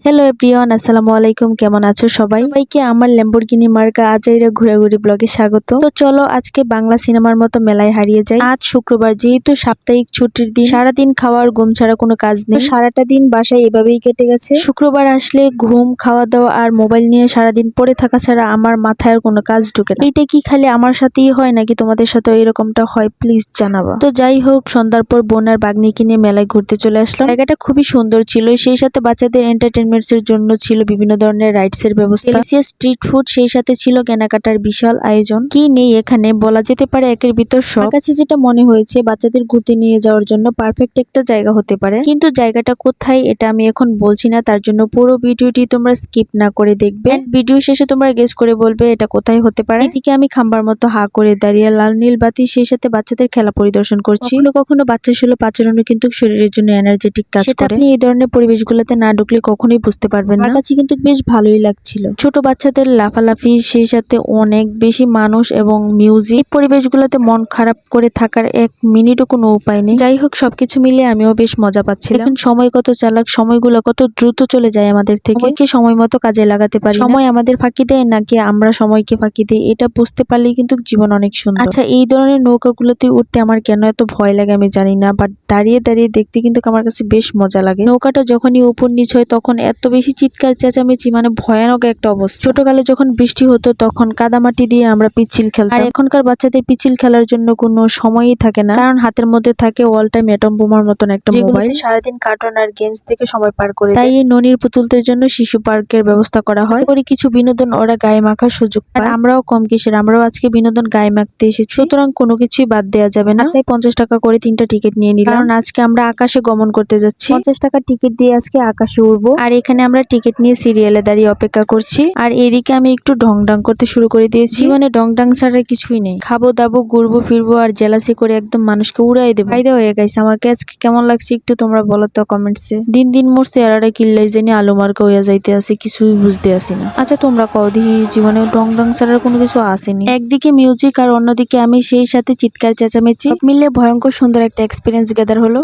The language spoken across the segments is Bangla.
হ্যালো এভরিওয়ান, আসসালামু আলাইকুম। কেমন আছো সবাইকে আমার ল্যাম্বরগিনি মার্কা আজাইরা ঘোরাঘুরি ব্লগে স্বাগত। তো চলো আজকে বাংলা সিনেমার মতো মেলায় হারিয়ে যাই। আজ শুক্রবার, যেহেতু সাপ্তাহিক ছুটির দিন, সারাদিন খাওয়ার ঘুম ছাড়া কোনো কাজ নেই। সারাটা দিন বাসায় এভাবেই কেটে গেছে। শুক্রবার আসলে ঘুম, খাওয়া দাওয়া আর মোবাইল নিয়ে সারাদিন পড়ে থাকা ছাড়া আমার মাথায় আর কোনো কাজ ঢুকে না। এইটা কি খালি আমার সাথেই হয় নাকি তোমাদের সাথে এরকমটা হয়? প্লিজ জানাবা। তো যাই হোক, সন্ধ্যার পর বোন আর বাগনিকে নিয়ে মেলায় ঘুরতে চলে আসলাম। জায়গাটা খুবই সুন্দর ছিল, সেই সাথে বাচ্চাদের এন্টারটেনমেন্ট এর জন্য ছিল বিভিন্ন ধরনের রাইডস এর ব্যবস্থা, ডেলিসিয়াস স্ট্রিট ফুড, সেই সাথে ছিল কেনাকাটার বিশাল আয়োজন। কি নেই এখানে বলা যেতে পারে একের ভিতর সব। আমার কাছে যেটা মনে হয়েছে, বাচ্চাদের ঘুরতে নিয়ে যাওয়ার জন্য পারফেক্ট একটা জায়গা হতে পারে, কিন্তু জায়গাটা কোথায় এটা আমি এখন বলছি না, তার জন্য পুরো ভিডিওটি তোমরা স্কিপ না করে দেখবে। ভিডিও শেষে তোমরা গেস করে বলবে এটা কোথায় হতে পারে। এদিকে আমি খাম্বার মতো হা করে দাঁড়িয়ে লাল নীল বাতি, সেই সাথে বাচ্চাদের খেলা পরিদর্শন করছি। কখনো বাচ্চা সুলভ আচরণও কিন্তু শরীরের জন্য এনার্জেটিক কাজ করে। আপনি এই ধরনের পরিবেশগুলোতে না ঢুকলে কখনোই বুঝতে পারবেন না। আমার কাছে কিন্তু বেশ ভালোই লাগছিল, ছোট বাচ্চাদের লাফালাফি, সেই সাথে অনেক বেশি মানুষ এবং মিউজিক। পরিবেশগুলোতে মন খারাপ করে থাকার এক মিনিটও কোনো উপায় নেই। যাই হোক, সবকিছু মিলে আমিও বেশ মজা পাচ্ছিলাম। এখন সময় কত চালাক, সময়গুলো কত দ্রুত চলে যায় আমাদের থেকে। সময়কে সময় মতো কাজে লাগাতে পারি। সময় আমাদের ফাঁকি দেয় নাকি আমরা সময়কে ফাঁকি দিই, এটা বুঝতে পারলেই কিন্তু জীবন অনেক সুন্দর। আচ্ছা, এই ধরনের নৌকাগুলোতে উঠতে আমার কেন এত ভয় লাগে আমি জানি না, বাট দাঁড়িয়ে দাঁড়িয়ে দেখতে কিন্তু আমার কাছে বেশ মজা লাগে। নৌকাটা যখনই উপর নিচ হয় তখন এত বেশি চিৎকার চেঁচামেচি, মানে ভয়ানক একটা অবস্থা। ছোটকালে যখন বৃষ্টি হতো তখন কাদামাটি দিয়ে আমরা পিচ্ছিল খেলতাম, আর এখনকার বাচ্চাদের পিচ্ছিল খেলার জন্য কোনো সময়ই থাকে না, কারণ হাতের মধ্যে থাকে অল টাইম অ্যাটম বোমার মতন একটা মোবাইল, সারাদিন কার্টুন আর গেমস থেকে সময় পার করে। তাই এই ননির পুতুলদের জন্য শিশু পার্কের ব্যবস্থা করা হয়, করে কিছু বিনোদন ওরা গায়ে মাখার সুযোগ পায়। আমরাও কম কিসের, আমরাও আজকে বিনোদন গায়ে মাখতে এসেছি, সুতরাং কোনো কিছুই বাদ দেওয়া যাবে না। তাই 50 টাকা করে 3টা টিকিট নিয়ে নিলাম, কারণ আজকে আমরা আকাশে গমন করতে যাচ্ছি। 50 টাকার টিকিট দিয়ে আজকে আকাশে উড়বো। আর এখানে আমরা টিকিট নিয়ে সিরিয়ালে দাঁড়িয়ে অপেক্ষা করছি। আর এদিকে আমি একটু ঢং ঢং করতে শুরু করে দিয়েছি, মানে ঢং ঢং ছাড়া কিছুই নেই। খাবো দাবো, ঘুরবো ফিরবো আর জেলাসি করে একদম মানুষকে উড়াই দেবো। ফায়দা হয়ে গেছে। আমাকে আজকে কেমন লাগছে একটু তোমরা বলো তো কমেন্টসে। দিন দিন মোর চেহারাটা কিল্লাই জানি আলু মার্কা হইয়া যাইতে আছে, কিছুই বুঝতে আসি না। আচ্ছা তোমরা কও দিহি, জীবনে ঢং ঢং ছাড়া কোনো কিছু আসেনি। একদিকে মিউজিক আর অন্যদিকে আমি, সেই সাথে চিৎকার চেঁচামেচি, সব মিলে ভয়ঙ্কর সুন্দর একটা এক্সপিরিয়েন্স গেদার হলো।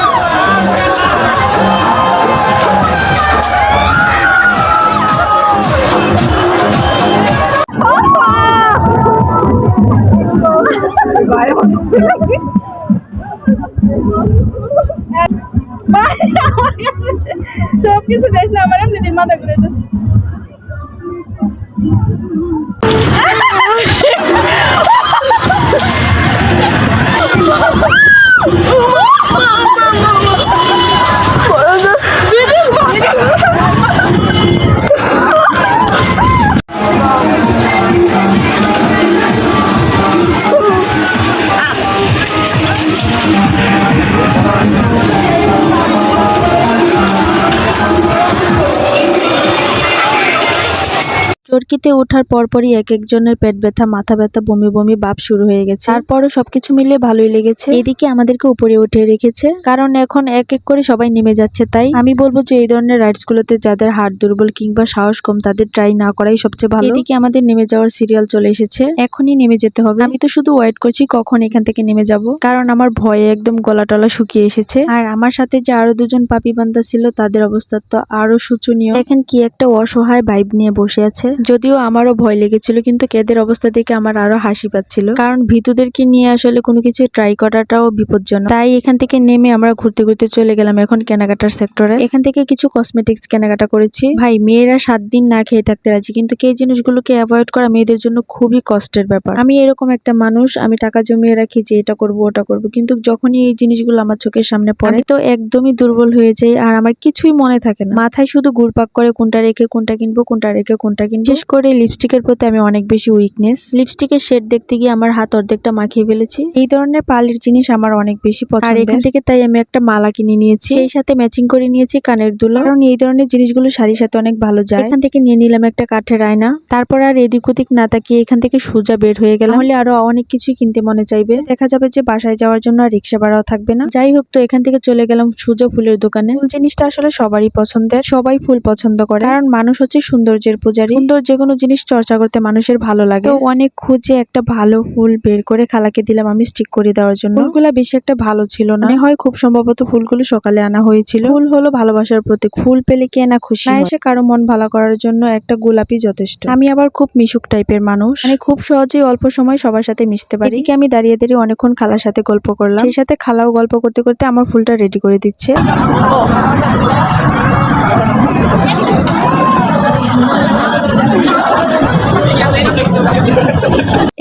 সব কিছু দেখলে আমার এমনি মাথা ঘুরে যাচ্ছে। চরকিতে ওঠার পরপরই এক একজনের পেট ব্যথা, মাথা ব্যথা, বমি বমি ভাব শুরু হয়ে গেছে। তারপরও সবকিছু মিলে ভালোই লেগেছে। এদিকে আমাদেরকে উপরে উঠে রেখেছে, কারণ এখন এক এক করে সবাই নেমে যাচ্ছে। তাই আমি বলবো যে এই ধরনের রাইডস গুলোতে যাদের হাড় দুর্বল কিংবা সাহস কম, তাদের ট্রাই না করাই সবচেয়ে ভালো। এদিকে আমাদের নেমে যাওয়ার সিরিয়াল চলে এসেছে, এখনই নেমে যেতে হবে। আমি তো শুধু ওয়েট করছি কখন এখান থেকে নেমে যাব, কারণ আমার ভয়ে একদম গলা টলা শুকিয়ে এসেছে। আর আমার সাথে যে আরো দুজন পাপি বান্দা ছিল, তাদের অবস্থা তো আরো শোচনীয়। এখন কি একটা অসহায় ভাইব নিয়ে বসে আছে। যদিও আমারও ভয় লেগেছিল, কিন্তু এদের অবস্থা দেখে আমার আরো হাসি পাচ্ছিল, কারণ ভীতুদেরকে নিয়ে আসলে কোনো কিছু ট্রাই করাটাও বিপজ্জনক। তাই এখান থেকে নেমে আমরা ঘুরতে ঘুরতে চলে গেলাম এখন কেনাকাটার সেক্টরে। এখান থেকে কিছু কসমেটিক্স কেনাকাটা করেছি। ভাই, মেয়েরা 7 দিন না খেয়ে থাকতে রাজি, কিন্তু এই জিনিসগুলোকে অ্যাভয়েড করা মেয়েদের জন্য খুবই কষ্টের ব্যাপার। আমি এরকম একটা মানুষ, আমি টাকা জমিয়ে রাখি যে এটা করবো ওটা করবো, কিন্তু যখনই এই জিনিসগুলো আমার চোখের সামনে পড়ে আমি তো একদমই দুর্বল হয়ে যাই, আর আমার কিছুই মনে থাকে না। মাথায় শুধু ঘুরপাক করে কোনটা রেখে কোনটা কিনবো, কোনটা রেখে কোনটা কিনবো। বিশেষ করে লিপস্টিকের প্রতি আমি অনেক বেশি উইকনেস। লিপস্টিকের শেড দেখতে গিয়ে আমার হাত অর্ধেকটা মাখিয়ে ফেলেছি। এই ধরনের পার্লের জিনিস আমার অনেক বেশি পছন্দ, আর এখান থেকে তাই আমি একটা মালা কিনে নিয়েছি, সেই সাথে ম্যাচিং করে নিয়েছি কানের দুলা, কারণ এই ধরনের জিনিসগুলো শাড়ির সাথে অনেক ভালো যায়। এখান থেকে নিয়ে নিলাম একটা কাঠের আয়না। তারপর আর এদিক ওদিক না তাকিয়ে এখান থেকে সোজা বের হয়ে গেলাম, তাহলে আরো অনেক কিছুই কিনতে মনে চাইবে। দেখা যাবে যে বাসায় যাওয়ার জন্য আর রিক্সা ভাড়াও থাকবে না। যাই হোক, তো এখান থেকে চলে গেলাম সোজা ফুলের দোকানে। ফুল জিনিসটা আসলে সবারই পছন্দের, সবাই ফুল পছন্দ করে, কারণ মানুষ হচ্ছে সৌন্দর্যের পূজারী। সুন্দর যে কোনো জিনিস চর্চা করতে মানুষের ভালো লাগে। তো অনেক খুঁজে একটা ভালো ফুল বের করে খালাকে দিলাম আমি স্টিক করে দেওয়ার জন্য। ফুলগুলা বেশি একটা ভালো ছিল না, হয় খুব সম্ভবত ফুলগুলো সকালে আনা হয়েছিল। ফুল হলো ভালোবাসার প্রতীক, ফুল পেলে কে না খুশি হয়। এসে কারো মন ভালো করার জন্য একটা গোলাপি যথেষ্ট। আমি আবার খুব মিশুক টাইপের মানুষ, মানে খুব সহজেই অল্প সময় সবার সাথে মিশতে পারি। এদিকে আমি দাঁড়িয়ে দাঁড়িয়ে অনেকক্ষণ খালার সাথে গল্প করলাম, সেই সাথে খালাও গল্প করতে করতে আমার ফুলটা রেডি করে দিচ্ছে।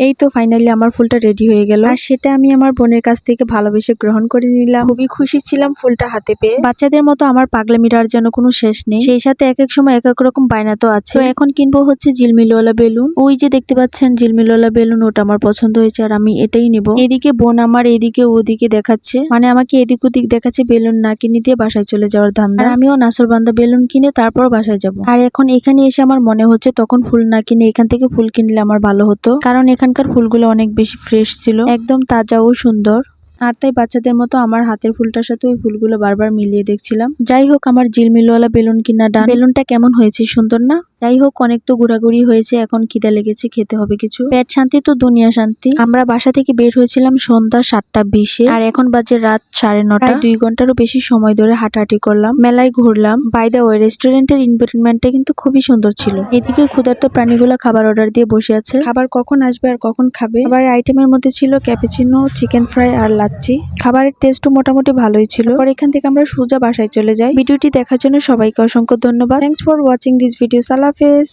এই তো ফাইনালি আমার ফুলটা রেডি হয়ে গেল, আর সেটা আমি আমার বোনের কাছ থেকে ভালোবেসে গ্রহণ করে নিলাম। খুবই খুশি ছিলাম ফুলটা হাতে পেয়ে। বাচ্চাদের মতো আমার পাগলামির আর যেন কোনো শেষ নেই, সেই সাথে এক এক সময় এক এক রকম বায়না তো আছে। তো এখন কিনবো হচ্ছে ঝিলমিলওয়ালা বেলুন। ওই যে দেখতে পাচ্ছেন ঝিলমিলওয়ালা বেলুন, ওটা আমার পছন্দ হয়েছে আর আমি এটাই নেব। এদিকে বোন আমার এদিকে ওদিকে দেখাচ্ছে, মানে আমাকে এদিক ওদিক দেখাচ্ছে বেলুন না কিনে দিয়ে বাসায় চলে যাওয়ার ধান্দা। আর আমিও নাসরবান্দা বেলুন কিনে তারপর বাসায় যাব। আর এখন এখানে এসে আমার মনে হচ্ছে তখন ফুল না কিনে এখান থেকে ফুল কিনলে আমার ভালো হতো, কারণ এখানকার ফুলগুলো অনেক বেশি ফ্রেশ ছিল, একদম তাজা ও সুন্দর। আর তাই বাচ্চাদের মতো আমার হাতের ফুলটার সাথে ওই ফুলগুলো বারবার মিলিয়ে দেখছিলাম। যাই হোক, আমার ঝিলমিলওয়ালা বেলুন কিনা ডান। বেলুনটা কেমন হয়েছে, সুন্দর না? যাই হোক, অনেক তো ঘোরাঘুরি হয়েছে, এখন খিদা লেগেছে, খেতে হবে কিছু। পেট শান্তি তো দুনিয়া শান্তি। আমরা বাসা থেকে বের হয়েছিলাম সন্ধ্যা 7:20-এ, আর এখন বাজে রাত 9:30। 2 ঘন্টারও বেশি সময় ধরে হাঁটাহাঁটি করলাম, মেলায় ঘুরলাম। বাই দ্য ওয়ে, রেস্টুরেন্টের এনভায়রনমেন্টটা কিন্তু খুবই সুন্দর ছিল। এদিকে ক্ষুধার্ত প্রাণীগুলো খাবার অর্ডার দিয়ে বসে আছে, খাবার কখন আসবে আর কখন খাবে। খাবার আইটেমের মধ্যে ছিল ক্যাপুচিনো, চিকেন ফ্রাই আর লাচ্ছি। খাবারের টেস্টও মোটামুটি ভালোই ছিল। পর এখান থেকে আমরা সোজা বাসায় চলে যাই। ভিডিওটি দেখার জন্য সবাইকে অসংখ্য ধন্যবাদ। Thanks for watching this video. আল্লাহ হাফেজ।